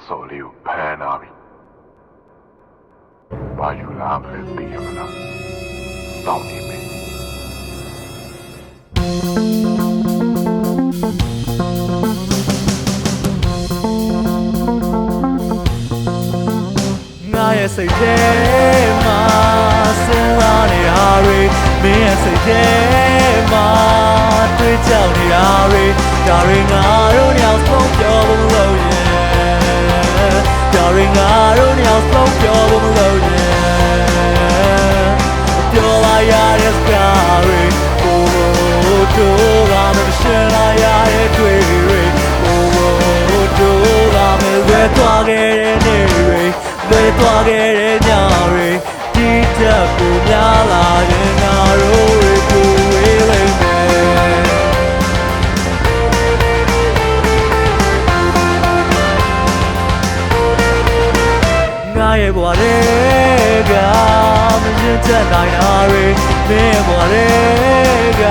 စော်လေးကိုဖမ်းနာပြီ။ဘာယူလာမလဲသိရမလား။စောင့်နေမယ်။ငါရဲ့စိတ်ထဲမှာစဉ်းစားနေတာတွေမင်းရဲ့စိတ်ထဲမှာတွေးကြောက်နေတာတွေဒါတွေငါတို့ညောင်ဆုံးပြောဖို့မလို့ရင်ဒါတွေငါတို့ညောင်ဆုံးပြောဖို့မလို့ရင်ပြောလိုက်ရတဲ့စကားတွေကိုတို့ကမရှင်းလိုက်ရတဲ့တွေ့တွေကိုတို့ကမလွဲသွားခဲ့တဲ့နေ့တွေလွဲသွားခဲ့တဲ့ညတွေဒီတက်ကိုများလာရင်ငါတို့တွေကိုဝေးလိမ့်မယ်ငါရဲ့ဘဝတွေကမရင်ချက်နိုင်တာတွေမင်းရဲ့ဘဝတွေက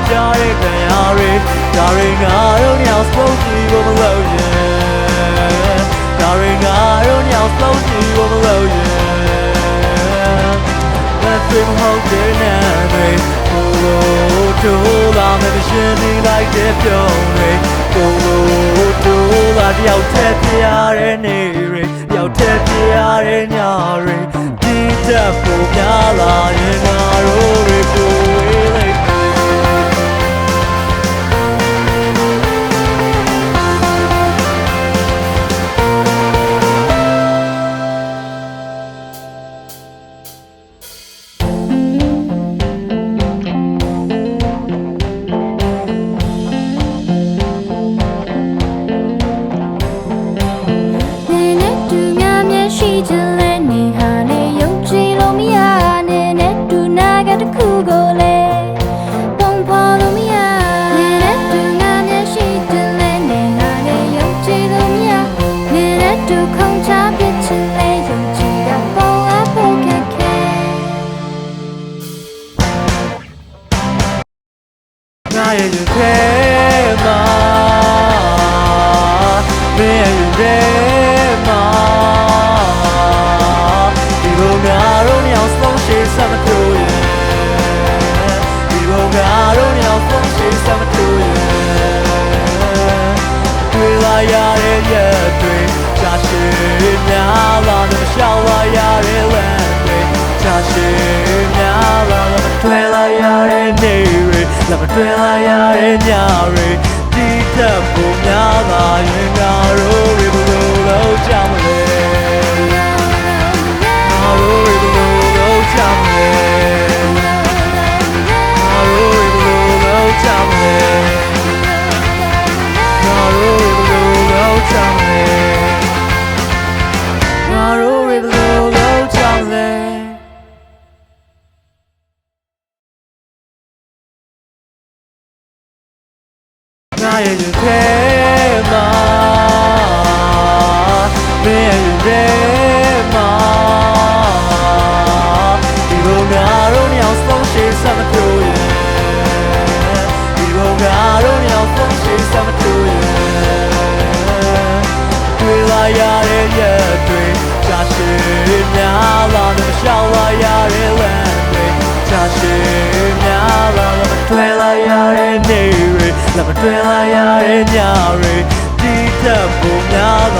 ကြားရတဲ့ခံရတွေဒါတွေငါတို့ညောင်ဆုံးကြည့်ဖို့မလို့ရင်ဒါတွေငါတို့ညောင်ဆုံးကြည့်ဖို့မလို့ရင်လက်တွေမဟုတ်တဲ့နဲ့တွေကိုတို့လာမယ်ရှင်ဒီလိုက်တဲ့ပြုံးတွေကိုတို့လာတယောက်ထက်ပြရတဲ့နေ့တွေတယောက်ထက်ပြရတဲ့ညတွေဒီတက်ကိုများလာရင်ငါတို့တွေကိုဝေးလိုက်ငါရဲ့ရင်ထဲမှာမင်းရဲ့ရင်ထဲမှာဒီဘုံငါတို့ညောင်ဆုံးရှိစမတူရဲ့ဒီဘုံငါတို့ညောင်ဆုံးရှိစမတူရဲ့တွေ့လာရတဲ့ရက်တွေကြာရှည်များလာတော့ရှောင်လာရတဲ့လမ်းတွေကြာရှည်များလာတော့တွေ့လာရတဲ့နေ့တွေလမ်းတွေ့လာရတဲ့ညတွေဒီတက်ဖို့များလာရင်ငါတို့တွေဘယ်လိုလုပ်ကြမလဲငါတို့တွေဘယ်လိုလုပ်ကြမလဲငါတို့တွေဘယ်လိုလုပ်ကြမလဲငါတို့တွေဘယ်လိုလုပ်ကြမလဲငါတို့တွေဘယ်လိုလုပ်ကြမလဲငါရဲ့ရင်ထဲမှာမင်းရဲ့ရင်ထဲမှာဒီဘုံငါတို့ညောင်ဆုံးရှိစမတူရဲ့ဒီဘုံငါတို့ညောင်ဆုံးရှိစမတူရဲ့တွေ့လာရတဲ့ရက်တွေကြာရှည်များလာတော့ရှောင်လာရတဲ့လမ်းတွေကြာရှည်များလာတော့တွေ့လာရတဲ့နေ့တွေလမ်းတွေ့လာရတဲ့ညတွေဒီတက်ဖို့များလာ